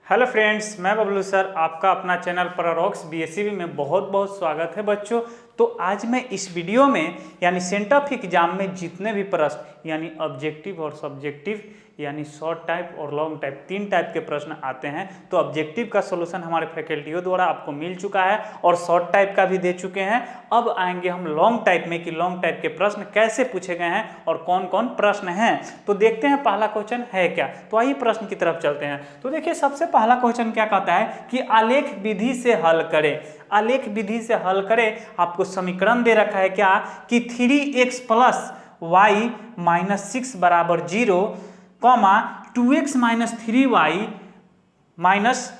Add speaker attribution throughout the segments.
Speaker 1: Hello friends, मैं Bablu sir आपका अपना चैनल पैराडॉक्स बीएससीबी में बहुत बहुत स्वागत है बच्चों। तो आज मैं इस वीडियो में यानी सेंटर ऑफ एग्जाम में जितने भी प्रश्न यानी ऑब्जेक्टिव और सब्जेक्टिव यानी शॉर्ट टाइप और लॉन्ग टाइप तीन टाइप के प्रश्न आते हैं, तो ऑब्जेक्टिव का सॉल्यूशन हमारे फैकल्टियों द्वारा आपको मिल चुका है और शॉर्ट टाइप का भी दे चुके हैं। अब आएंगे हम लॉन्ग टाइप में कि लॉन्ग टाइप के प्रश्न कैसे पूछे गए हैं और कौन कौन प्रश्न हैं। तो देखते हैं पहला क्वेश्चन है क्या। तो आइए प्रश्न की तरफ चलते हैं। तो देखिए सबसे पहला क्वेश्चन क्या कहता है कि आलेख विधि से हल करें। आलेख विधि से हल करें, आपको समीकरण दे रखा है क्या कि 3x प्लस वाई माइनस 6 बराबर 0 comma 2x minus 3y minus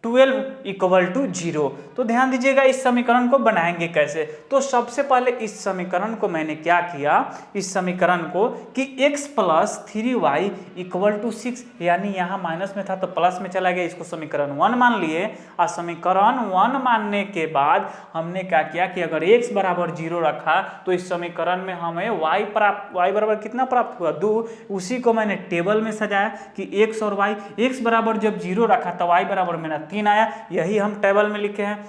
Speaker 1: 12 equal to 0। तो ध्यान दीजिएगा इस समीकरण को बनाएंगे कैसे। तो सबसे पहले इस समीकरण को मैंने क्या किया, इस समीकरण को कि x plus 3y equal to 6 यानी यहाँ माइनस में था तो प्लस में चला गया, इसको समीकरण 1 मान लिए। और समीकरण 1 मानने के बाद हमने क्या किया कि अगर x बराबर 0 रखा तो इस समीकरण में हमें y बराबर कितना प्राप्त हुआ 2। उसी को मैंने टेबल में सजाया कि x और y, x बराबर जब 0 रखा तो y बराबर मेरा 3 आया, यही हम टेबल में लिखे हैं।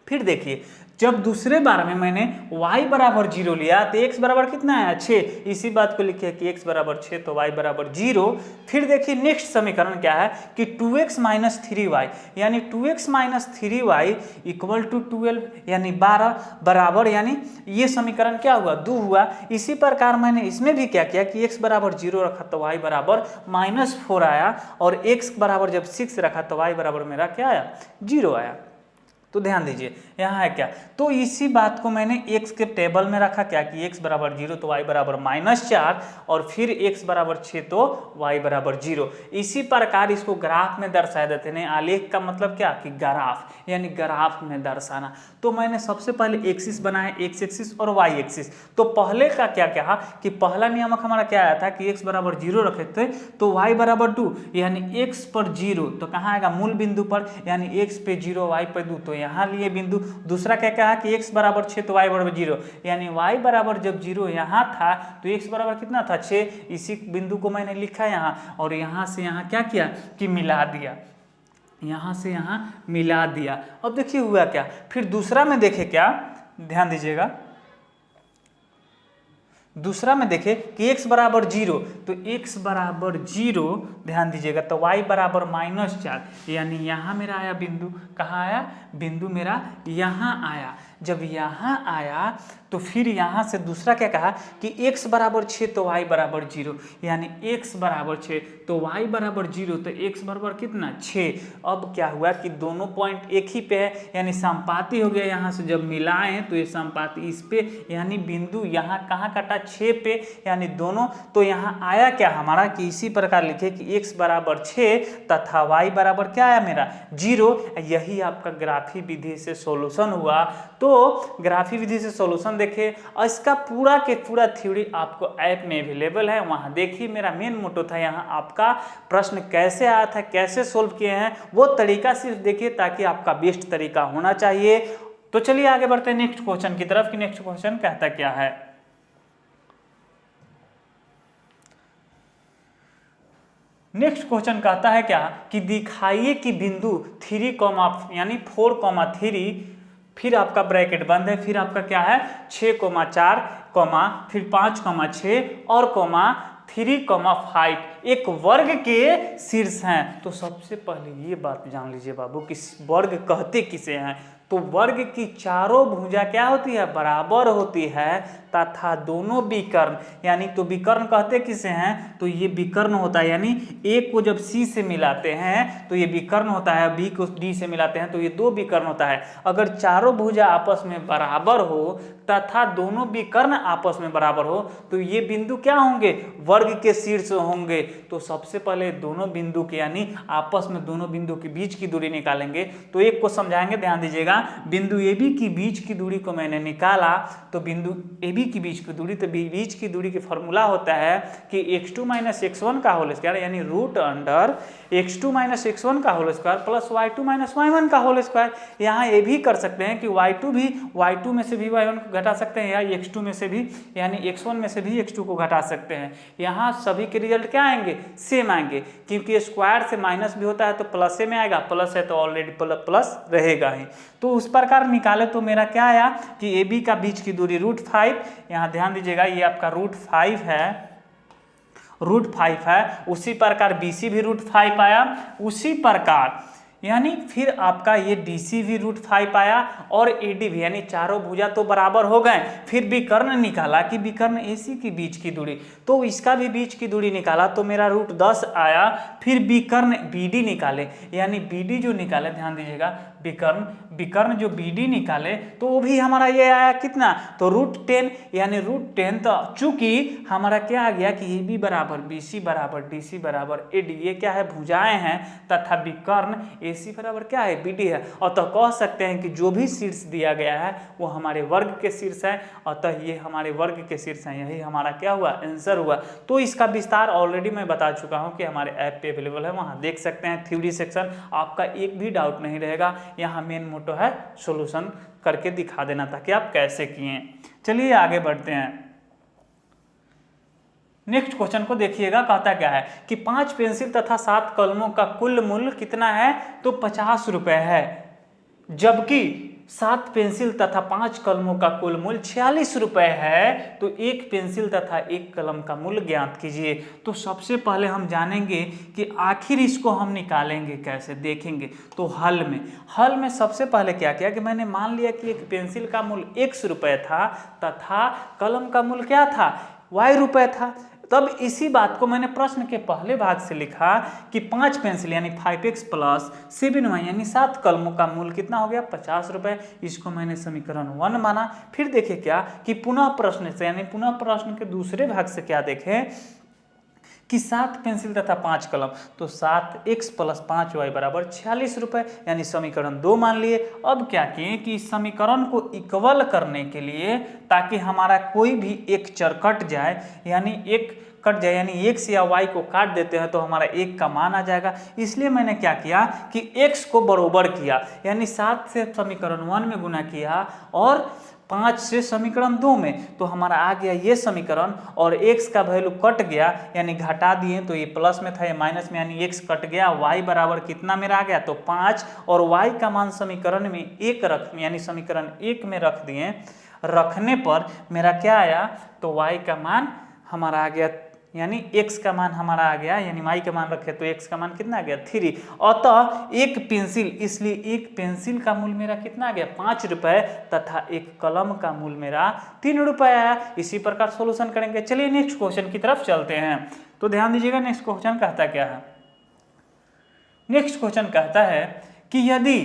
Speaker 1: फिर देखिए जब दूसरे बार में मैंने y बराबर 0 लिया तो x बराबर कितना आया 6, इसी बात को लिखे कि x बराबर 6 तो y बराबर 0। फिर देखिए नेक्स्ट समीकरण क्या है कि 2x माइनस 3y यानी 2x minus 3y equal to 12 यानी 12 बराबर, यानी ये समीकरण क्या हुआ 2 हुआ। इसी प्रकार मैंने इसमें भी क्या किया कि x बराबर 0 रखा तो y बराबर -4 आया और x बराबर जब 6 रखा तो y बराबर मेरा क्या आया 0 आया। तो ध्यान दीजिए यहाँ है क्या, तो इसी बात को मैंने x के टेबल में रखा क्या कि x बराबर 0 तो y बराबर -4 और फिर x बराबर 6 तो y बराबर 0। इसी प्रकार इसको ग्राफ में दर्शाया देते हैं। आलेख का मतलब क्या कि ग्राफ, यानी ग्राफ में दर्शाना। तो मैंने सबसे पहले एक्सिस बनाया, x एक्सिस और y एक्सिस। तो पहले का क्या कहा कि पहला नियमक हमारा क्या आया था कि x बराबर 0 रखे थे तो y बराबर 2 यानी x पर 0 तो कहाँ आएगा मूल बिंदु पर, यानी x पे 0 y पे 2 तो यहाँ लिए बिंदु। दूसरा क्या कहा कि x बराबर 6 तो y बराबर 0 यानी y बराबर जब 0 यहाँ था तो x बराबर कितना था 6, इसी बिंदु को मैंने लिखा यहाँ और यहाँ से यहाँ क्या किया कि मिला दिया, यहाँ से यहाँ मिला दिया। अब देखिए हुआ क्या, फिर दूसरा में देखे क्या, ध्यान दीजिएगा दूसरा में देखे कि x बराबर 0 तो x बराबर 0 ध्यान दीजिएगा तो y बराबर -4 यानी यहाँ मेरा आया बिंदु, कहाँ आया बिंदु मेरा यहाँ आया। जब यहाँ आया तो फिर यहाँ से दूसरा क्या कहा कि x बराबर 6 तो y बराबर 0 यानी x बराबर 6 तो y बराबर 0 तो x बराबर कितना 6। अब क्या हुआ कि दोनों पॉइंट एक ही पे है यानी समपाती हो गया। यहाँ से जब मिलाएं तो ये समपाती इस पे यानी बिंदु यहाँ कहाँ कटा 6 पे यानी दोनों। तो यहाँ आया क्या हमारा कि इसी प्रकार लिखे कि x बराबर 6 तथा y बराबर क्या आया मेरा 0। यही आपका ग्राफी विधि से सॉल्यूशन हुआ। तो ग्राफी विधि से सॉल्यूशन देखिए, इसका पूरा के पूरा थ्योरी आपको ऐप में अवेलेबल है, वहाँ देखिए। मेरा मेन मोटो था यहाँ आपका प्रश्न कैसे आया था, कैसे सोल्व किए हैं वो तरीका सिर्फ देखिए ताकि आपका बेस्ट तरीका होना चाहिए। तो चलिए आगे बढ़ते हैं नेक्स्ट क्वेश्चन की तरफ कि नेक्स्ट क्वेश्चन कहता क्या है। नेक्स्ट क्वेश्चन कहता है क्या कि दिखाइए कि बिंदु 3, यानी 4,3 फिर आपका ब्रैकेट बंद है, फिर आपका क्या है 6,4 फिर 5,6 और 3,5 एक वर्ग के शीर्ष हैं। तो सबसे पहले ये बात जान लीजिए बाबू कि वर्ग कहते किसे हैं। तो वर्ग की चारों भुजा क्या होती है बराबर होती है तथा दोनों विकर्ण, यानी तो विकर्ण कहते किसे हैं तो ये विकर्ण होता है, यानी ए को जब सी से मिलाते हैं तो ये विकर्ण होता है, बी को डी से मिलाते हैं तो ये दो विकर्ण होता है। अगर चारों भुजा आपस में बराबर हो तथा दोनों विकर्ण आपस में बराबर हो तो ये बिंदु क्या होंगे वर्ग के शीर्ष होंगे। तो सबसे पहले दोनों बिंदु के यानी आपस में दोनों बिंदु के बीच की दूरी निकालेंगे। तो एक को समझाएंगे, ध्यान दीजिएगा बिंदु ए बी की बीच की दूरी को मैंने निकाला तो बिंदु ए बी की बीच की दूरी, तो बीच की दूरी की फॉर्मूला होता है कि x2 माइनस x1 का होल स्क्वायर यानी root under x2 minus x1 का whole square plus y2 minus y1 का होल स्क्वायर। यहाँ ये भी कर सकते हैं कि y2 में से भी y1 को घटा सकते हैं या x2 में से भी यानी x1 में से भी x2 को घटा सकते हैं। यहाँ सभी के रिजल्ट क्या आएंगे, सेम आएंगे, क्योंकि स्क्वायर से माइनस भी होता है तो प्लस में आएगा, प्लस है तो ऑलरेडी प्लस रहेगा ही। तो उस प्रकार निकाले तो मेरा क्या आया कि ए बी का बीच की दूरी √5, यहाँ ध्यान दीजिएगा ये आपका √5 है, √5 है। उसी प्रकार बी सी भी √5 आया, उसी प्रकार यानी फिर आपका ये DC भी √5 आया और AD भी, यानी चारों भुजा तो बराबर हो गए। फिर विकर्ण निकाला कि विकर्ण AC के बीच की दूरी, तो इसका भी बीच की दूरी निकाला तो मेरा √10 आया। फिर विकर्ण BD निकाले, यानी BD जो निकाले, ध्यान दीजिएगा विकर्ण जो BD निकाले तो वो भी हमारा ये आया कितना, तो √10, यानी √10। तो चूंकि हमारा क्या आ गया कि AB बराबर BC बराबर DC बराबर AD, ये क्या है, भुजाएं हैं, तथा विकर्ण AC बराबर क्या है, BD है। अतः कह सकते हैं कि जो भी शीर्ष दिया गया है वो हमारे वर्ग के शीर्ष है, अतः ये हमारे वर्ग के शीर्ष हैं, यही हमारा क्या हुआ, आंसर हुआ। तो इसका विस्तार ऑलरेडी मैं बता चुका हूँ कि हमारे ऐप पे अवेलेबल है, वहाँ देख सकते हैं थ्योरी सेक्शन, आपका एक भी डाउट नहीं रहेगा। यहाँ मेन मोटो है सॉल्यूशन करके दिखा देना ताकि आप कैसे किए। चलिए आगे बढ़ते हैं। नेक्स्ट क्वेश्चन को देखिएगा, कहता क्या है कि 5 पेंसिल तथा 7 कलमों का कुल मूल्य कितना है, तो 50 रुपए है, जबकि 7 पेंसिल तथा 5 कलमों का कुल मूल्य 46 रुपए है। तो एक पेंसिल तथा एक कलम का मूल्य ज्ञात कीजिए। तो सबसे पहले हम जानेंगे कि आखिर इसको हम निकालेंगे कैसे, देखेंगे। तो हल में सबसे पहले क्या किया कि मैंने मान लिया कि एक पेंसिल का मूल्य X रुपए था तथा कलम का मूल्य क्या था, Y रुपए था। तब इसी बात को मैंने प्रश्न के पहले भाग से लिखा कि 5 पेंसिल यानी 5x + 7y यानी 7 कलमों का मूल्य कितना हो गया, 50 रुपए। इसको मैंने समीकरण 1 माना। फिर देखे क्या कि पुनः प्रश्न से, यानी पुनः प्रश्न के दूसरे भाग से क्या देखे कि 7 पेंसिल तथा 5 कलम, तो 7x + 5y बराबर 46 रुपए, यानी समीकरण 2 मान लिए। अब क्या किए कि इस समीकरण को इक्वल करने के लिए, ताकि हमारा कोई भी एक चर कट जाए, यानी यानी x या y को काट देते हैं तो हमारा 1 का मान आ जाएगा। इसलिए मैंने क्या किया कि x को बरोबर किया, यानी 7 से समीकरण 1 में गुना किया और 5 से समीकरण 2 में, तो हमारा आ गया ये समीकरण, और x का वैल्यू कट गया, यानी घटा दिए तो ये प्लस में था, ये माइनस में, यानी x कट गया। y बराबर कितना मेरा आ गया, तो 5, और y का मान समीकरण में 1 रख, यानी समीकरण 1 में रख दिए। रखने पर मेरा क्या आया, तो y का मान हमारा आ गया, यानी x का मान हमारा आ गया, यानी y का मान रखे तो x का मान कितना आ गया, 3। अतः एक पेंसिल, इसलिए एक पेंसिल का मूल्य मेरा कितना आ गया, 5 रुपए, तथा एक कलम का मूल्य मेरा 3 रुपए आया। इसी प्रकार सॉल्यूशन करेंगे। चलिए नेक्स्ट क्वेश्चन की तरफ चलते हैं। तो ध्यान दीजिएगा नेक्स्ट क्वेश्चन कहता क्या है। नेक्स्ट क्वेश्चन कहता है कि यदि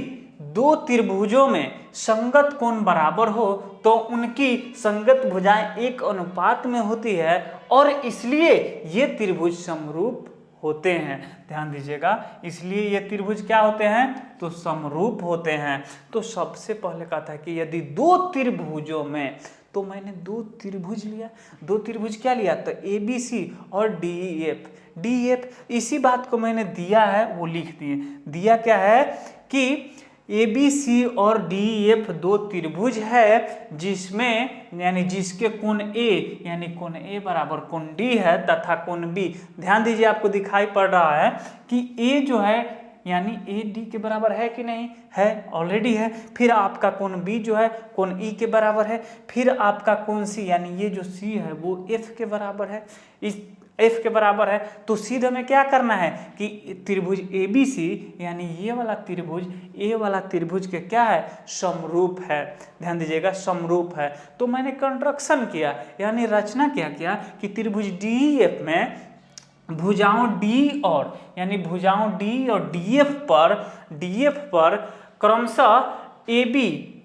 Speaker 1: 2 त्रिभुजों में संगत कोण बराबर हो तो उनकी संगत भुजाएं एक अनुपात में होती है और इसलिए ये त्रिभुज समरूप होते हैं। ध्यान दीजिएगा, इसलिए ये त्रिभुज क्या होते हैं, तो समरूप होते हैं। तो सबसे पहले कहता है कि यदि 2 त्रिभुजों में, तो मैंने 2 त्रिभुज लिया, 2 त्रिभुज क्या लिया, तो ABC और DEF। इसी बात को मैंने दिया है वो लिख दिए। दिया क्या है कि ABC और DEF 2 त्रिभुज है, जिसमें यानी जिसके कोण A, यानी कोण A बराबर कोण D है, तथा कोण B, ध्यान दीजिए आपको दिखाई पड़ रहा है कि A जो है यानी AD के बराबर है कि नहीं है, ऑलरेडी है। फिर आपका कोण B जो है कोण E के बराबर है। फिर आपका कोण C, यानी ये जो C है वो F के बराबर है, इस F के बराबर है। तो सीधे में क्या करना है कि त्रिभुज ABC, यानी ये वाला त्रिभुज A वाला त्रिभुज के क्या है, समरूप है। ध्यान दीजिएगा, समरूप है। तो मैंने कंस्ट्रक्शन किया, यानी रचना क्या किया कि त्रिभुज DEF में भुजाओं D और, यानी भुजाओं D और DF पर क्रमशः AB,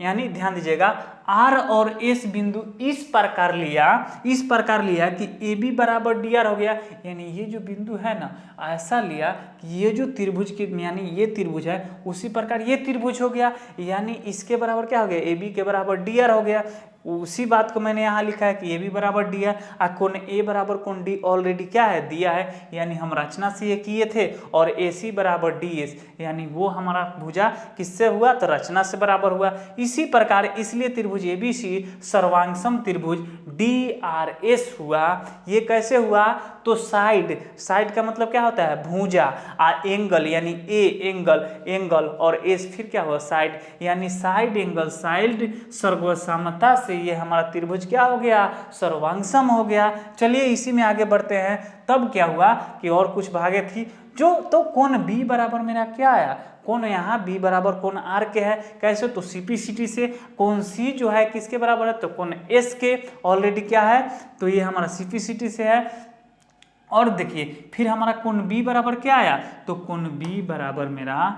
Speaker 1: यानी ध्यान दीजिएगा R और S बिंदु इस प्रकार लिया कि AB बराबर DR हो गया, यानी ये जो बिंदु है ना, ऐसा लिया कि ये जो त्रिभुज की, यानी ये त्रिभुज है उसी प्रकार ये त्रिभुज हो गया, यानी इसके बराबर क्या हो गया, AB के बराबर DR हो गया। उसी बात को मैंने यहाँ लिखा है कि ए बी बराबर डी है, और कोण ए बराबर कोण डी ऑलरेडी क्या है, दिया है, यानी हम रचना से ये किए थे। और ए सी बराबर डी एस, यानी वो हमारा भुजा किससे हुआ, तो रचना से बराबर हुआ। इसी प्रकार इसलिए त्रिभुज ए बी सी सर्वांगसम त्रिभुज डी आर एस हुआ। ये कैसे हुआ, तो साइड, साइड का मतलब क्या होता है, भुजा, आ एंगल यानी ए एंगल, एंगल और एस फिर क्या हुआ, साइड, यानी साइड एंगल, साइड सर्वसमता से ये हमारा त्रिभुज क्या हो गया, सर्वांगसम हो गया। चलिए इसी में आगे बढ़ते हैं। तब क्या हुआ कि और कुछ भागे थी जो, तो कोण बी बराबर मेरा क्या आया, कोण यहाँ बी बराबर कोण आर के है, कैसे, तो सीपीसीटी से। कोण सी जो है किसके बराबर है, तो कोण एस के ऑलरेडी क्या है, तो ये हमारा सीपीसीटी से है। और देखिए फिर हमारा कोण बी बराबर क्या आया, तो कोण बी बराबर मेरा,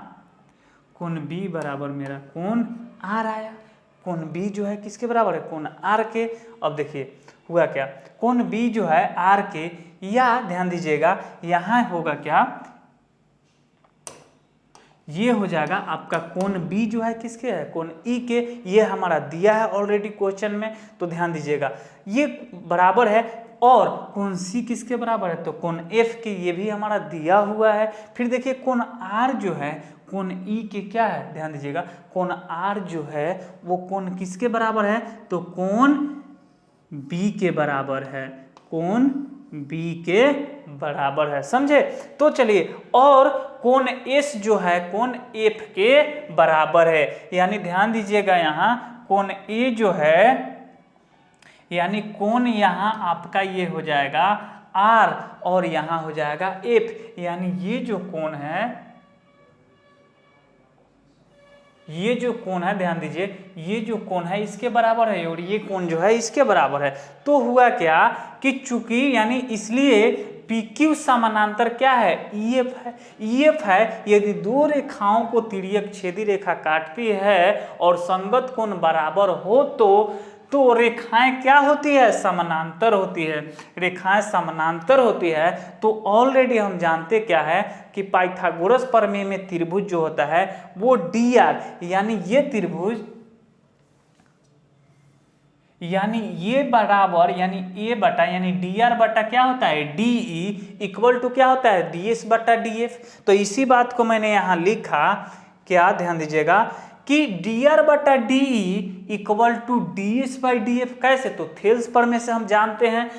Speaker 1: कोण बी बराबर मेरा कोण आर आया। कोण बी जो है किसके बराबर है, कोण आर के। अब देखिए हुआ क्या, कोण बी जो है आर के, या ध्यान दीजिएगा यहाँ होगा क्या, ये हो जाएगा आपका कोण बी जो है किसके है, कोण ई के। ये हमारा दिया है ऑलरेडी क्वेश्चन में, तो ध्यान दीजिएगा ये बराबर है। और कोण सी किसके बराबर है, तो कोण एफ के, ये भी हमारा दिया हुआ है। फिर देखिए कोण आर जो है कोण ई के क्या है, ध्यान दीजिएगा कोण आर जो है वो कोण किसके बराबर है, तो कोण बी के बराबर है, कोण बी के बराबर है, समझे। तो चलिए, और कोण एस जो है कोण एफ के बराबर है, यानी ध्यान दीजिएगा यहाँ कोण ए जो है, यानी कोण यहाँ आपका ये हो जाएगा आर और यहाँ हो जाएगा एफ, यानी ये जो कोण है, ये जो कोण है ध्यान दीजिए, ये जो कोण है इसके बराबर है और ये कोण जो है इसके बराबर है। तो हुआ क्या कि चूंकि यानी इसलिए पी क्यू समानांतर क्या है, ईएफ है। ईएफ है यदि दो रेखाओं को तिर्यक छेदी रेखा काटती है और संगत कोण बराबर हो तो रेखाएं क्या होती है, समानांतर होती है। रेखाएं समानांतर होती है तो ऑलरेडी हम जानते क्या है कि पाइथागोरस प्रमेय में त्रिभुज जो होता है वो डी आर, यानी ये त्रिभुज, यानी ये बराबर, यानी ए बटा, यानी डी आर बटा क्या होता है, डी ई इक्वल टू क्या होता है, डी एस बटा डी एफ। तो इसी बात को मैंने यहाँ लिखा, क्या ध्यान दीजिएगा कि डी आर बटा D E equal to D S by D F. कैसे, तो थेल्स प्रमेय से हम जानते हैं,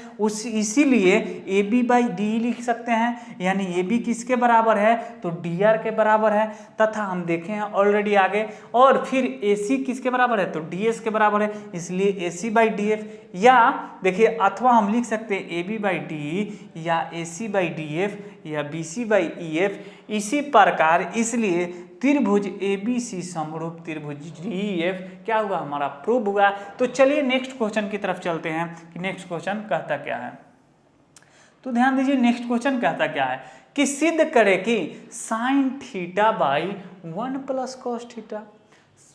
Speaker 1: इसीलिए ए बी बाई डी लिख सकते हैं, यानी ए बी किसके बराबर है, तो डी आर के बराबर है। तथा हम देखे हैं ऑलरेडी आगे, और फिर ए सी किसके बराबर है, तो डी एस के बराबर है, इसलिए ए सी बाई डी एफ। या देखिए अथवा हम लिख सकते हैं ए बी बाई डी या A C by D F या B C by E F. इसी प्रकार इसलिए त्रिभुज ए बी सी समरूप त्रिभुज डी एफ क्या हुआ, हमारा प्रूव हुआ। तो चलिए नेक्स्ट क्वेश्चन की तरफ चलते हैं कि नेक्स्ट क्वेश्चन कहता क्या है। तो ध्यान दीजिए नेक्स्ट क्वेश्चन कहता क्या है कि सिद्ध करे कि sine theta by 1 plus cos theta,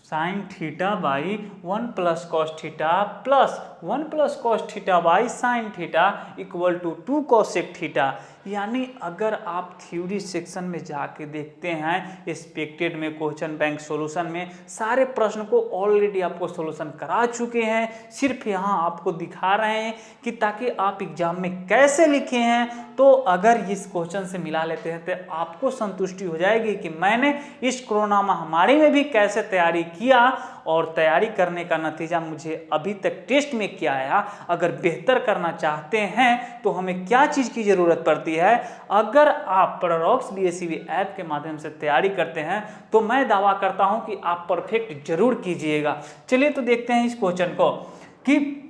Speaker 1: sine theta by 1 plus cos theta plus 1 plus cos theta by sine theta equal to 2 cosec theta. यानी अगर आप थ्योरी सेक्शन में जाके देखते हैं, एक्सपेक्टेड में, क्वेश्चन बैंक सॉल्यूशन में सारे प्रश्न को ऑलरेडी आपको सॉल्यूशन करा चुके हैं, सिर्फ यहाँ आपको दिखा रहे हैं कि ताकि आप एग्जाम में कैसे लिखे हैं। तो अगर इस क्वेश्चन से मिला लेते हैं तो आपको संतुष्टि हो जाएगी कि मैंने इस कोरोना महामारी में भी कैसे तैयारी किया और तैयारी करने का नतीजा मुझे अभी तक टेस्ट में क्या आया। अगर बेहतर करना चाहते हैं तो हमें क्या चीज़ की ज़रूरत पड़ती है, अगर आप पैराडॉक्स बीएससीबी ऐप के माध्यम से तैयारी करते हैं तो मैं दावा करता हूं कि आप परफेक्ट जरूर कीजिएगा। चलिए तो देखते हैं इस क्वेश्चन को कि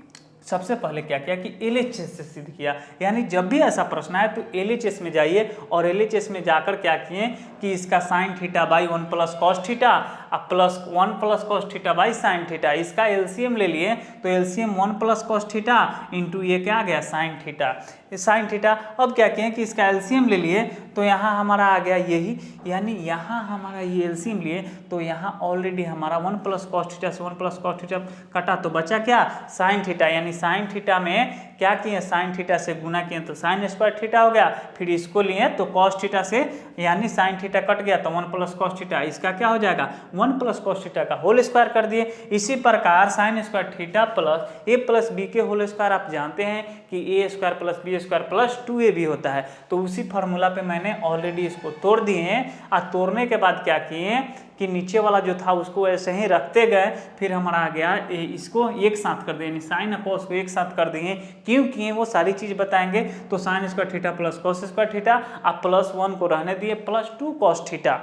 Speaker 1: सबसे पहले क्या किया कि एलएचएस से सिद्ध किया। यानी जब भी ऐसा प्रश्न आए तो एलएचएस में जाइए और एलएचएस में जाकर क्या किए कि इसका sign theta by 1 plus cos theta plus 1 plus cos theta by sine theta, इसका एलसीएम ले लिए तो LCM 1 plus cos theta into ये क्या आ गया साइन थीटा, साइन थीटा। अब क्या किए कि इसका एलसीएम ले लिए तो यहाँ हमारा आ गया यही, यानी यहाँ हमारा ये एलसीएम लिए तो यहाँ ऑलरेडी हमारा 1 प्लस कॉस थीटा से 1 प्लस कॉस थीटा कटा तो बचा क्या साइन थीटा। यानी साइन थीटा में क्या किए, साइन थीटा से गुना किए तो साइन स्क्वायर थीटा हो गया, फिर इसको लिए तो कॉस थीटा से यानी साइन थीटा कट गया तो 1 प्लस कॉस थीटा, इसका क्या हो जाएगा 1 प्लस कॉस थीटा का होल स्क्वायर कर दिए। इसी प्रकार sine square theta plus a plus b के होल स्क्वायर आप जानते हैं कि a square plus b square plus 2ab होता है। तो उसी फार्मूला पे मैंने ऑलरेडी इसको तोड़ दिए हैं। और तोड़ने के बाद क्या किए कि नीचे वाला जो था उसको ऐसे ही रखते गए, फिर हमारा आ गया इसको एक साथ कर दिए, साइन कॉस को एक साथ कर दिए। क्यों किए वो सारी चीज़ बताएंगे। तो sign square theta plus cos square theta, आप प्लस 1 को रहने दिए, प्लस 2 कॉस थीटा।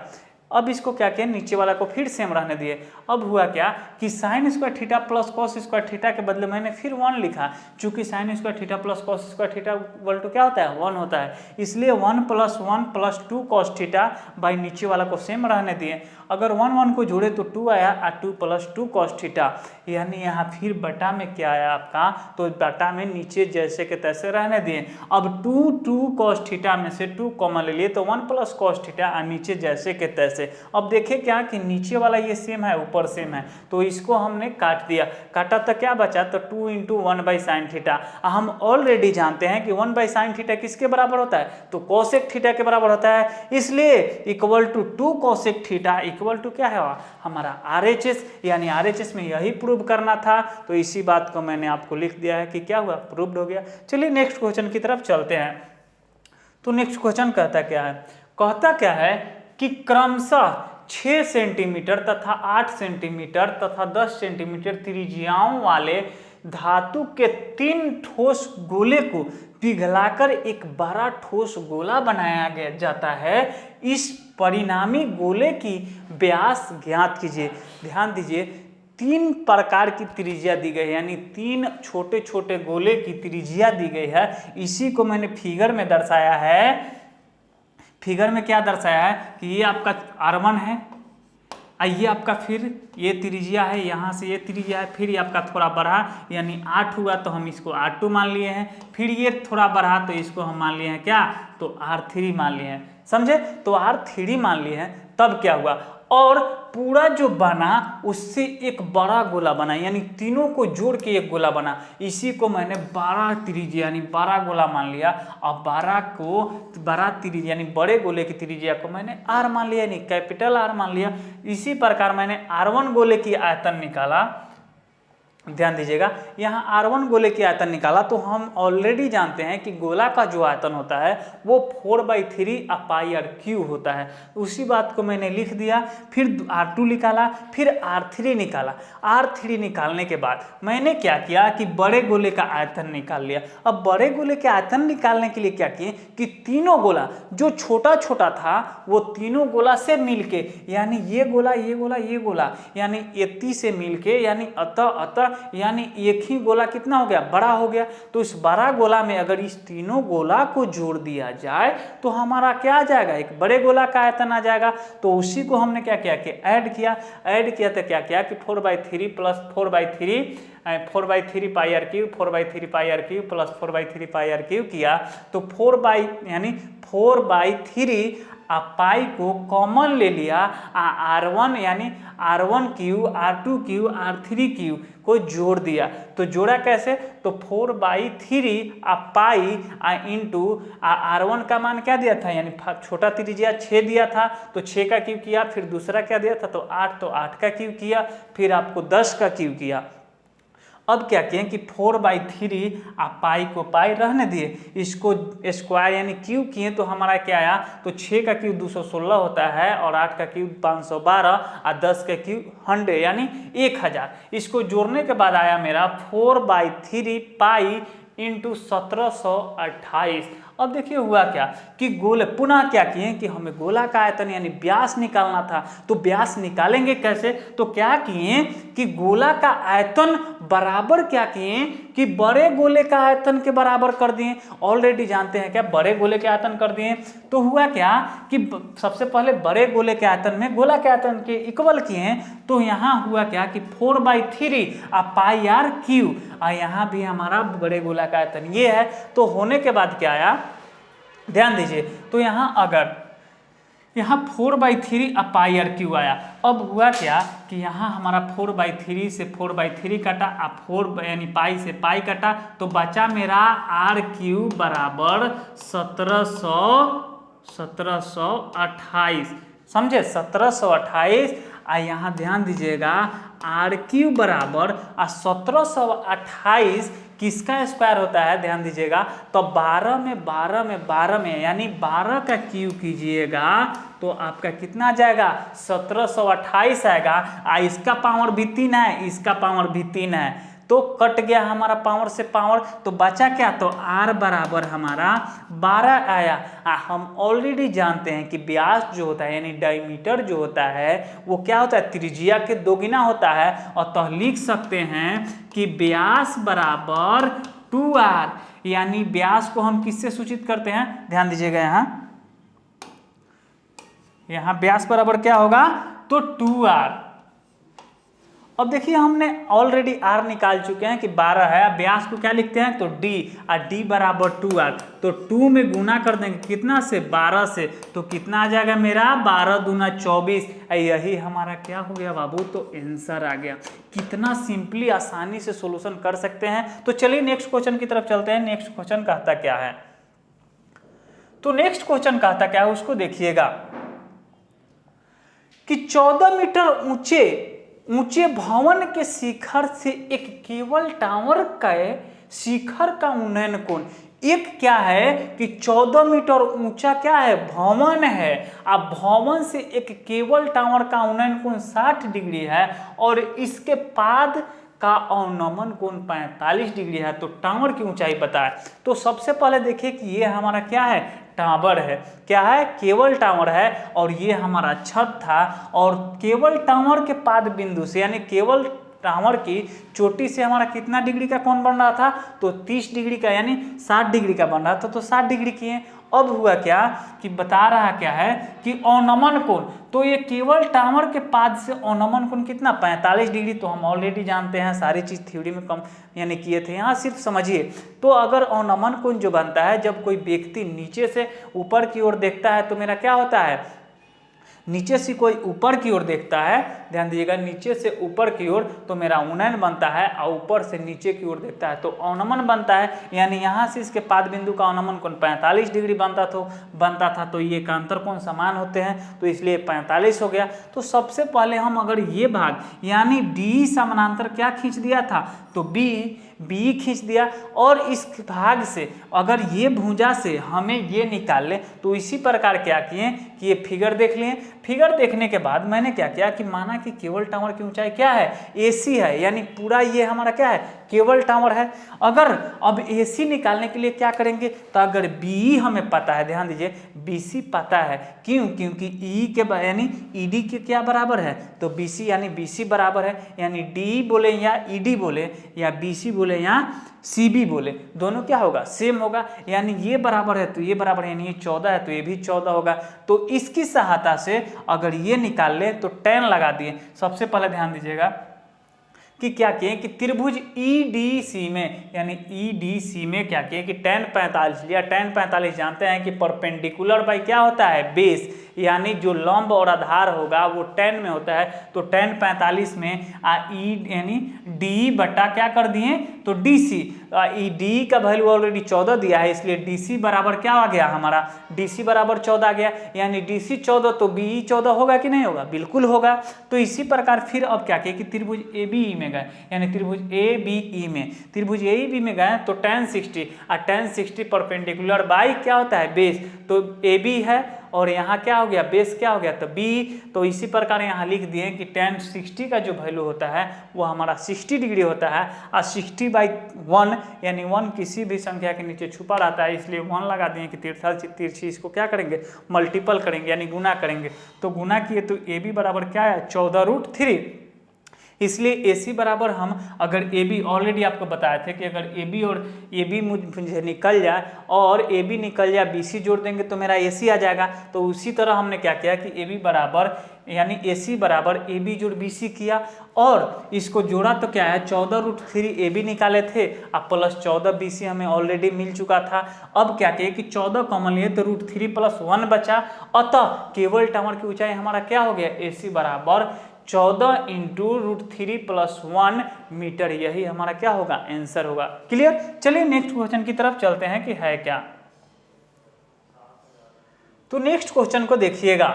Speaker 1: अब इसको क्या किया, नीचे वाला को फिर सेम रहने दिए। अब हुआ क्या कि sine square theta plus cos square theta के बदले मैंने फिर 1 लिखा, चूंकि sine square theta plus cos square theta equal to क्या होता है 1 होता है, इसलिए 1 plus 1 plus 2 cos theta by नीचे वाला को सेम रहने दिए। अगर 1 1 को जोड़े तो 2 आया और 2 प्लस 2 कॉस थीटा, यानी यहाँ फिर बटा में क्या आया आपका, तो बटा में नीचे जैसे के तैसे रहने दिए। अब 2 कॉस थीटा में से 2 कॉमन ले लिए तो 1 प्लस कॉस थीटा और नीचे जैसे के तैसे। अब देखिए क्या कि नीचे वाला ये सेम है ऊपर सेम है, तो इसको हमने काट दिया, काटा तो क्या बचा, तो 2 इंटू 1 बाई साइन थीटा। हम ऑलरेडी जानते हैं कि 1 बाई साइन थीटा किसके बराबर होता है, तो कोसेक थीटा के बराबर होता है, इसलिए equal to 2 cosec theta equal to क्या है हमारा RHS, यानी RHS में यही प्रूव करना था। तो इसी बात को मैंने आपको लिख दिया है कि क्या हुआ, प्रूव्ड हो गया। चलिए नेक्स्ट क्वेश्चन की तरफ चलते हैं। तो नेक्स्ट क्वेश्चन कहता क्या है कि क्रमशः 6 सेंटीमीटर तथा 8 सेंटीमीटर तथा 10 सेंटीमीटर त्रिज्याओं वाले धातु के 3 ठोस गोले को पिघलाकर एक बड़ा ठोस गोला बनाया जाता है। इस परिणामी गोले की व्यास ज्ञात कीजिए। ध्यान दीजिए 3 प्रकार की त्रिज्या दी गई है, यानी 3 छोटे छोटे गोले की त्रिज्या दी गई है। इसी को मैंने फिगर में दर्शाया है। फिगर में क्या दर्शाया है कि ये आपका R1 है, ये आपका फिर ये त्रिज्या है, यहाँ से ये त्रिज्या है, फिर ये आपका थोड़ा बढ़ा यानी 8 हुआ तो हम इसको R2 मान लिए हैं, फिर ये थोड़ा बढ़ा तो इसको हम मान लिए हैं क्या, तो R3 मान लिए हैं, समझे। तो R3 मान लिए हैं, तब क्या हुआ, और पूरा जो बना उससे एक बड़ा गोला बना, यानी तीनों को जोड़ के एक गोला बना। इसी को मैंने 12 त्रिज्या यानी 12 गोला मान लिया, और 12 त्रिज्या यानी बड़े गोले की त्रिज्या को मैंने R मान लिया, यानी कैपिटल R मान लिया। इसी प्रकार मैंने R1 गोले की आयतन निकाला। ध्यान दीजिएगा यहाँ R1 गोले की आयतन निकाला, तो हम ऑलरेडी जानते हैं कि गोला का जो आयतन होता है वो 4/3 पाई R³ होता है। उसी बात को मैंने लिख दिया। फिर R2 निकाला, फिर R3 निकाला। R3 निकालने के बाद मैंने क्या किया कि बड़े गोले का आयतन निकाल लिया। अब बड़े गोले के आयतन निकालने के लिए क्या किए कि तीनों गोला जो छोटा छोटा था वो तीनों गोला से मिलके, यानी ये गोला ये गोला ये गोला, यानी इतनी से मिलके, यानी अतः यानी एक ही गोला कितना हो गया, बड़ा हो गया। तो इस बड़ा गोला में अगर इस तीनों गोला को जोड़ दिया जाए तो हमारा क्या आ जाएगा, एक बड़े गोला का आयतन आ जाएगा। तो उसी को हमने क्या किया कि ऐड किया तो क्या किया कि 4/3 प्लस 4/3 पाई R³ 4/3 पाई R³ प्लस 4/3 पाई R³ किया, तो 4/3 पाई को कॉमन ले लिया, R1 यानी R1³ R2³ R3³ को जोड़ दिया। तो जोड़ा कैसे, तो 4/3 पाई इंटू R1 का मान क्या दिया था, यानी छोटा त्रिज्या 6 दिया था, तो 6 का क्यूब किया, फिर दूसरा क्या दिया था, तो 8 का क्यूब किया, फिर आपको 10 का क्यूब किया। अब क्या किए कि 4/3 पाई को पाई रहने दिए, इसको स्क्वायर यानी क्यूब किए, तो हमारा क्या आया, तो 6 का क्यूब 216 होता है, और 8 का क्यूब 512, और 10 का क्यूब 100 यानी 1000। इसको जोड़ने के बाद आया मेरा 4/3 पाई इंटू 1728। अब देखिए हुआ क्या कि गोले पुनः क्या किए कि हमें गोला का आयतन यानी व्यास निकालना था। तो व्यास निकालेंगे कैसे, तो क्या किए कि गोला का आयतन बराबर क्या किए कि बड़े गोले का आयतन के बराबर कर दिए। ऑलरेडी जानते हैं क्या, बड़े गोले के आयतन कर दिए। तो हुआ क्या कि सबसे पहले बड़े गोले के आयतन में गोला के आयतन के इक्वल किए, तो यहाँ हुआ क्या कि 4/3 पाई R³, और यहाँ भी हमारा बड़े गोला का आयतन ये है। तो होने के बाद क्या आया, ध्यान दीजिए, तो यहाँ अगर यहाँ 4/3 पाई R³ आया। अब हुआ क्या कि यहाँ हमारा 4/3 से 4/3 कटा, 4 यानी पाई से पाई कटा, तो बचा मेरा R³ बराबर 1728 समझे, 1728। यहाँ ध्यान दीजिएगा r³ बराबर 1728 किसका स्क्वायर होता है, ध्यान दीजिएगा, तो 12 में 12 में 12 में यानी 12 का क्यूब कीजिएगा तो आपका कितना आ जाएगा, 1728 आएगा। इसका पावर भी 3 है, इसका पावर भी 3 है, तो कट गया हमारा पावर से पावर, तो बचा क्या, तो r बराबर हमारा 12 आया। हम ऑलरेडी जानते हैं कि व्यास जो होता है यानी डायमीटर जो होता है वो क्या होता है, त्रिज्या के दोगुना होता है, और तो लिख सकते हैं कि व्यास बराबर 2r, यानी व्यास को हम किससे सूचित करते हैं, ध्यान दीजिएगा, यहाँ व्यास बराबर क्या होगा, तो 2r। अब देखिए हमने ऑलरेडी r निकाल चुके हैं कि 12 है, व्यास को क्या लिखते हैं, तो d, और d बराबर 2r, तो 2 में गुना कर देंगे कितना से, 12 से, तो कितना आ जाएगा मेरा, 12 दूना 24। यही हमारा क्या हो गया बाबू, तो आंसर आ गया। कितना सिंपली आसानी से सोल्यूशन कर सकते हैं। तो चलिए नेक्स्ट क्वेश्चन की तरफ चलते हैं। नेक्स्ट क्वेश्चन कहता क्या है, तो नेक्स्ट क्वेश्चन कहता क्या है उसको देखिएगा कि 14 मीटर ऊंचे भवन के शिखर से एक केबल टावर का शिखर का उन्नयन कोण, एक क्या है कि 14 मीटर ऊंचा क्या है, भवन है, अब भवन से एक केबल टावर का उन्नयन कोण 60 डिग्री है और इसके पाद का अवनमन कोण 45 डिग्री है। तो टावर की ऊंचाई पता है। तो सबसे पहले देखिए कि ये हमारा क्या है, टावर है, क्या है, केबल टावर है, और ये हमारा छत था, और केबल टावर के पाद बिंदु से यानी केबल टावर की चोटी से हमारा कितना डिग्री का कोण बन रहा था, तो 30 डिग्री का यानी 60 डिग्री का बन रहा था, तो 60 डिग्री किए। अब हुआ क्या कि बता रहा क्या है कि अवनमन कोण, तो ये केबल टावर के पाद से अवनमन कोण कितना, 45 डिग्री। तो हम ऑलरेडी जानते हैं, सारी चीज थ्योरी में कम यानी किए थे, यहाँ सिर्फ समझिए। तो अगर अवनमन कोण जो बनता है, जब कोई व्यक्ति नीचे से ऊपर की ओर देखता है तो मेरा क्या होता है, नीचे से कोई ऊपर की ओर देखता है, ध्यान दीजिएगा, नीचे से ऊपर की ओर तो मेरा उन्नयन बनता है, और ऊपर से नीचे की ओर देखता है तो अवनमन बनता है। यानी यहाँ से इसके पाद बिंदु का अवनमन कोण 45 डिग्री बनता था, तो ये का अंतर कोण समान होते हैं, तो इसलिए 45 हो गया। तो सबसे पहले हम अगर ये भाग यानी डी समानांतर क्या खींच दिया था, तो बी खींच दिया, और इस भाग से अगर ये भुजा से हमें ये निकाल ले, तो इसी प्रकार क्या किए कि ये फिगर देख लिए। फिगर देखने के बाद मैंने क्या किया कि माना कि केबल टावर की ऊंचाई क्या है, AC है, यानी पूरा ये हमारा क्या है, केबल टावर है। अगर अब AC निकालने के लिए क्या करेंगे, तो अगर BE हमें पता है, ध्यान दीजिए, BC पता है, क्यों, क्योंकि E के यानी ED के क्या बराबर है, तो BC यानी BC बराबर है, यानी D बोले या ED बोले या BC बोले या CB बोले, दोनों क्या होगा, सेम होगा। यानी ये बराबर है तो ये बराबर है, यानी ये 14 है तो ये भी 14 होगा। तो इसकी सहायता से अगर ये निकाल ले तो tan लगा दिए। सबसे पहले ध्यान दीजिएगा कि क्या किए कि त्रिभुज EDC में यानी EDC में क्या किए कि tan 45 लिया। tan 45 जानते हैं कि परपेंडिकुलर बाई क्या होता है, बेस, यानी जो लंब और आधार होगा वो tan में होता है। तो tan 45 में E यानी D बटा क्या कर दिए, तो DC, D का वैल्यू ऑलरेडी 14 दिया है, इसलिए DC बराबर क्या आ गया हमारा, DC बराबर 14 आ गया। यानी DC 14 तो BE 14 होगा कि नहीं होगा, बिल्कुल होगा। तो इसी प्रकार फिर अब क्या किया कि त्रिभुज ABE में गए, यानी त्रिभुज ABE में, त्रिभुज ABE में गए तो tan 60, और tan 60 परपेंडिकुलर बाई क्या होता है, बेस, तो AB है और यहाँ क्या हो गया, बेस क्या हो गया, तो B। तो इसी प्रकार यहाँ लिख दिए कि tan 60 का जो वैल्यू होता है वो हमारा 60 डिग्री होता है, और 60/1 यानी 1 किसी भी संख्या के नीचे छुपा रहता है, इसलिए 1 लगा दिए कि तिरछी इसको क्या करेंगे, मल्टीपल करेंगे यानी गुना करेंगे। तो गुना किए तो AB बराबर क्या है, 14√3। इसलिए AC बराबर हम अगर AB ऑलरेडी आपको बताए थे कि अगर AB और AB मुझे निकल जाए और AB निकल जाए, BC जोड़ देंगे तो मेरा AC आ जाएगा। तो उसी तरह हमने क्या किया कि AB बराबर यानी AC बराबर AB जोड़ BC किया, और इसको जोड़ा तो क्या है, 14√3 AB निकाले थे, अब प्लस 14 BC हमें ऑलरेडी मिल चुका था। अब क्या किए कि 14 कॉमन लिए तो √3 + 1 बचा, अतः केबल टावर की ऊंचाई हमारा क्या हो गया, AC बराबर 14 × √3 + 1 मीटर। यही हमारा क्या होगा, आंसर होगा। क्लियर। चलिए नेक्स्ट क्वेश्चन की तरफ चलते हैं कि है क्या। तो नेक्स्ट क्वेश्चन को देखिएगा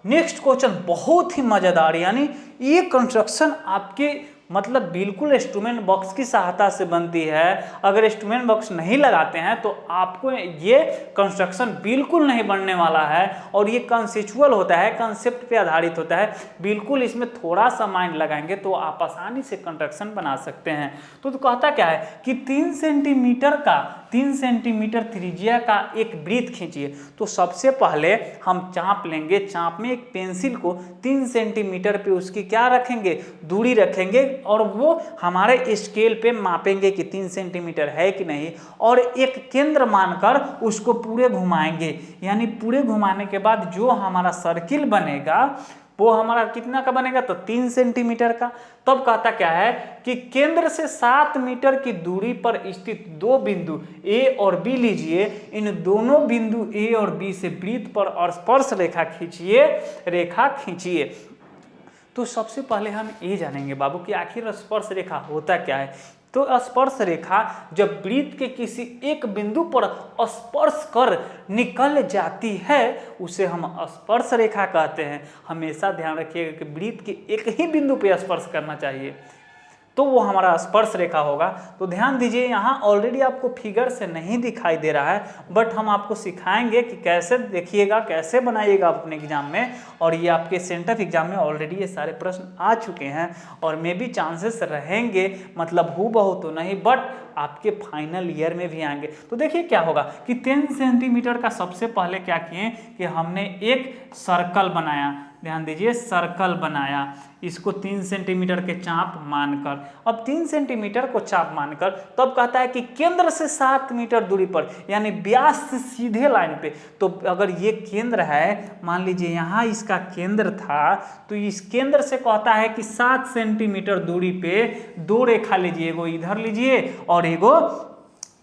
Speaker 1: नेक्स्ट क्वेश्चन बहुत ही मजेदार, यानी ये कंस्ट्रक्शन आपके मतलब बिल्कुल इंस्ट्रूमेंट बॉक्स की सहायता से बनती है। अगर इंस्ट्रूमेंट बॉक्स नहीं लगाते हैं तो आपको ये कंस्ट्रक्शन बिल्कुल नहीं बनने वाला है, और ये कंसेप्चुअल होता है, कंसेप्ट पे आधारित होता है। बिल्कुल इसमें थोड़ा सा माइंड लगाएंगे तो आप आसानी से कंस्ट्रक्शन बना सकते हैं। तो कहता क्या है कि 3 सेंटीमीटर त्रिज्या का एक वृत्त खींचिए। तो सबसे पहले हम चाप लेंगे, चाप में एक पेंसिल को 3 सेंटीमीटर पे उसकी क्या रखेंगे, दूरी रखेंगे, और वो हमारे स्केल पे मापेंगे कि 3 सेंटीमीटर है कि नहीं, और एक केंद्र मानकर उसको पूरे घुमाएंगे। यानी पूरे घुमाने के बाद जो हमारा सर्किल बनेगा वो हमारा कितना का बनेगा, तो 3 सेंटीमीटर का। तब कहता क्या है कि केंद्र से 7 मीटर की दूरी पर स्थित दो बिंदु ए और बी लीजिए। इन दोनों बिंदु ए और बी से वृत्त पर स्पर्श रेखा खींचिए। तो सबसे पहले हम ये जानेंगे बाबू कि आखिर स्पर्श रेखा होता क्या है। तो स्पर्श रेखा जब वृत्त के किसी एक बिंदु पर स्पर्श कर निकल जाती है उसे हम स्पर्श रेखा कहते हैं। हमेशा ध्यान रखिएगा कि वृत्त के एक ही बिंदु पर स्पर्श करना चाहिए, तो वो हमारा स्पर्श रेखा होगा। तो ध्यान दीजिए, यहाँ ऑलरेडी आपको फिगर से नहीं दिखाई दे रहा है, बट हम आपको सिखाएंगे कि कैसे देखिएगा, कैसे बनाइएगा अपने एग्जाम में। और ये आपके सेंटर एग्जाम में ऑलरेडी ये सारे प्रश्न आ चुके हैं, और मे भी चांसेस रहेंगे, मतलब हूबहू तो नहीं, बट आपके फाइनल ईयर में भी आएंगे। तो देखिए क्या होगा कि 10 सेंटीमीटर का सबसे पहले क्या किए कि हमने एक सर्कल बनाया। ध्यान दीजिए, सर्कल बनाया, इसको 3 सेंटीमीटर के चाप मानकर। अब 3 सेंटीमीटर को चाप मानकर तब कहता है कि केंद्र से 7 मीटर दूरी पर, यानी व्यास से सीधे लाइन पे। तो अगर ये केंद्र है, मान लीजिए यहाँ इसका केंद्र था, तो इस केंद्र से कहता है कि 7 सेंटीमीटर दूरी पे दो रेखा लीजिए, एगो इधर लीजिए और एगो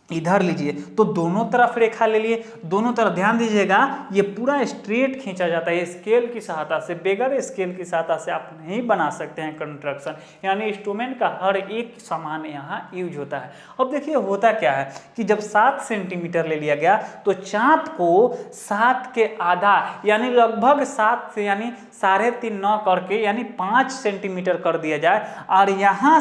Speaker 1: इधर लीजिए। तो दोनों तरफ रेखा ले लिए, दोनों तरफ। ध्यान दीजिएगा, ये पूरा स्ट्रेट खींचा जाता है स्केल की सहायता से। बेगर स्केल की सहायता से आप नहीं बना सकते हैं कंस्ट्रक्शन, यानी इंस्ट्रूमेंट का हर एक सामान यहाँ यूज होता है। अब देखिए होता क्या है कि जब 7 सेंटीमीटर ले लिया गया तो चाप को 7 के आधा, यानी लगभग 7 से यानी 3.5 न करके, यानी 5 सेंटीमीटर कर दिया जाए। और यहाँ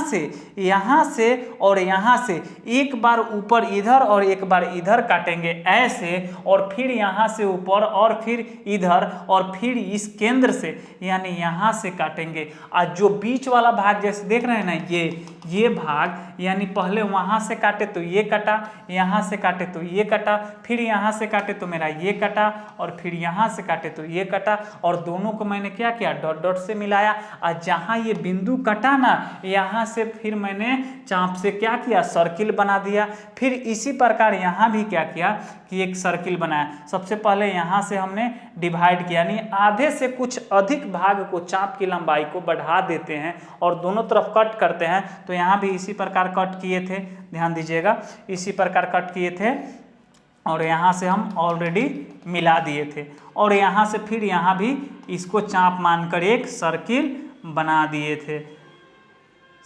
Speaker 1: से और यहाँ से एक बार ऊपर इधर और एक बार इधर काटेंगे ऐसे, और फिर यहाँ से ऊपर और फिर इधर, और फिर इस केंद्र से यानी यहाँ से काटेंगे। और जो बीच वाला भाग जैसे देख रहे हैं ना, ये भाग, यानी पहले वहाँ से काटे तो ये कटा, यहाँ से काटे तो ये कटा, फिर यहाँ से काटे तो मेरा ये कटा, और फिर यहाँ से काटे तो ये कटा, और दोनों को मैंने क्या किया, डॉट डॉट से मिलाया। और जहाँ ये बिंदु कटा ना, यहाँ से फिर मैंने चाप से क्या किया, सर्किल बना दिया। फिर इसी प्रकार यहाँ भी क्या किया कि एक सर्किल बनाया। सबसे पहले यहाँ से हमने डिवाइड किया, यानी आधे से कुछ अधिक भाग को, चाप की लंबाई को बढ़ा देते हैं और दोनों तरफ कट करते हैं। तो यहाँ भी इसी प्रकार कट किए थे, ध्यान दीजिएगा, इसी प्रकार कट किए थे, और यहाँ से हम ऑलरेडी मिला दिए थे, और यहाँ से फिर यहाँ भी इसको चाप मानकर एक सर्किल बना दिए थे।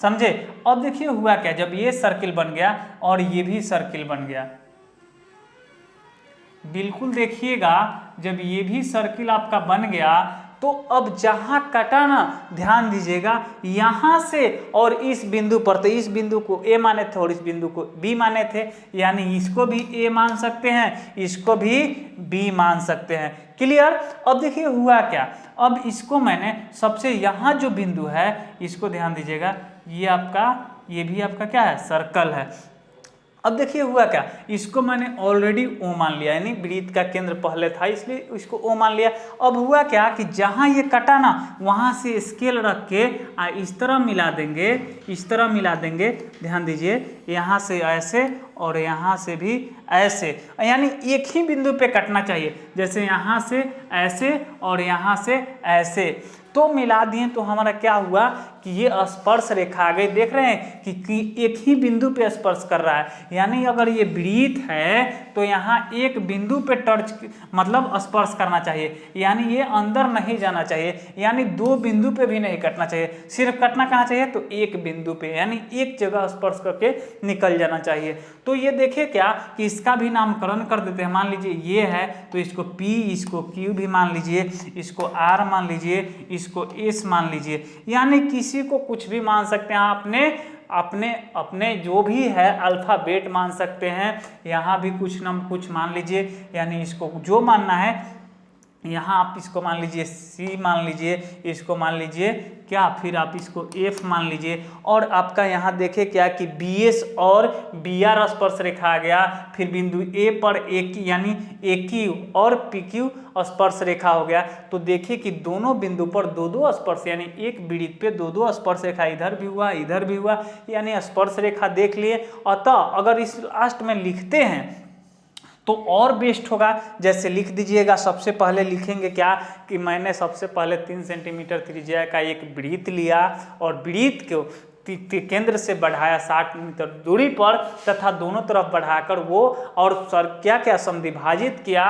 Speaker 1: समझे? अब देखिए हुआ क्या, जब ये सर्किल बन गया और ये भी सर्किल बन गया, बिल्कुल देखिएगा, जब ये भी सर्किल आपका बन गया तो अब जहां कटा ना, ध्यान दीजिएगा, यहां से और इस बिंदु पर, तो इस बिंदु को ए माने थे और इस बिंदु को बी माने थे, यानी इसको भी ए मान सकते हैं, इसको भी बी मान सकते हैं। क्लियर? अब देखिए हुआ क्या, अब इसको मैंने सबसे यहाँ जो बिंदु है इसको ध्यान दीजिएगा, ये आपका, ये भी आपका क्या है, सर्कल है। अब देखिए हुआ क्या, इसको मैंने ऑलरेडी ओ मान लिया, यानी वृत्त का केंद्र पहले था इसलिए इसको ओ मान लिया। अब हुआ क्या कि जहाँ ये कटा ना, वहाँ से स्केल रख के इस तरह मिला देंगे, इस तरह मिला देंगे। ध्यान दीजिए, यहाँ से ऐसे और यहाँ से भी ऐसे, यानी एक ही बिंदु पे कटना चाहिए, जैसे यहाँ से ऐसे और यहाँ से ऐसे। तो मिला दिए तो हमारा क्या हुआ कि ये स्पर्श रेखा आ गई। देख रहे हैं कि एक ही बिंदु पे स्पर्श कर रहा है, यानी अगर ये वृत्त है तो यहाँ एक बिंदु पे टच मतलब स्पर्श करना चाहिए, यानी ये अंदर नहीं जाना चाहिए, यानी दो बिंदु पे भी नहीं कटना चाहिए। सिर्फ कटना कहाँ चाहिए, तो एक बिंदु पे, यानी एक जगह स्पर्श करके निकल जाना चाहिए। तो तो ये देखिए क्या कि इसका भी नामकरण कर देते हैं। मान लीजिए ये है तो इसको P, इसको Q भी मान लीजिए, इसको R मान लीजिए, इसको S मान लीजिए, यानी किसी को कुछ भी मान सकते हैं। अपने अपने अपने जो भी है अल्फाबेट मान सकते हैं, यहाँ भी कुछ न कुछ मान लीजिए, यानी इसको जो मानना है। यहाँ आप इसको मान लीजिए C मान लीजिए, इसको मान लीजिए क्या, फिर आप इसको F मान लीजिए, और आपका यहाँ देखे क्या कि BS और BR स्पर्श रेखा आ गया। फिर बिंदु A पर एक यानी AQ और PQ स्पर्श रेखा हो गया। तो देखिए कि दोनों बिंदु पर दो दो स्पर्श, यानी एक वृत्त पे दो दो स्पर्श रेखा, इधर भी हुआ इधर भी हुआ, यानी स्पर्श रेखा देख लिए। अतः अगर इस लास्ट में लिखते हैं तो और बेस्ट होगा। जैसे लिख दीजिएगा, सबसे पहले लिखेंगे क्या कि मैंने सबसे पहले 3 सेंटीमीटर त्रिज्या का एक वृत्त लिया और वृत्त को केंद्र से बढ़ाया 60 मीटर दूरी पर, तथा दोनों तरफ बढ़ाकर वो और सर क्या क्या समद्विभाजित किया,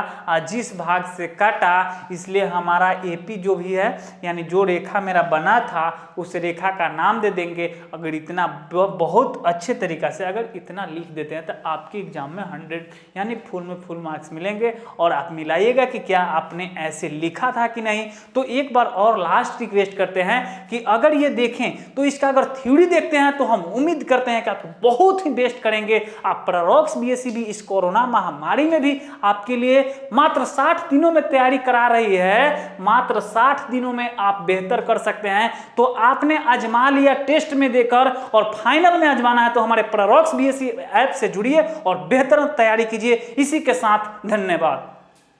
Speaker 1: जिस भाग से काटा, इसलिए हमारा AP जो भी है यानी जो रेखा मेरा बना था उस रेखा का नाम दे देंगे। अगर इतना बहुत अच्छे तरीका से अगर इतना लिख देते हैं तो आपके एग्जाम में 100 यानी फुल में फुल मार्क्स मिलेंगे। और आप मिलाइएगा कि क्या आपने ऐसे लिखा था कि नहीं। तो एक बार और लास्ट रिक्वेस्ट करते हैं कि अगर ये देखें तो इसका अगर थ्योरी देखते हैं तो हम उम्मीद करते हैं कि आप बहुत ही बेस्ट करेंगे। आप प्रेरॉक्स BSc भी इस कोरोना महामारी में भी आपके लिए मात्र 60 दिनों में तैयारी करा रही है। मात्र 60 दिनों में आप बेहतर कर सकते हैं। तो आपने आजमा लिया टेस्ट में देकर और फाइनल में आजमाना है तो हमारे प्रेरॉक्स BSc ऐप से जुड़िए और बेहतर तैयारी कीजिए। इसी के साथ धन्यवाद।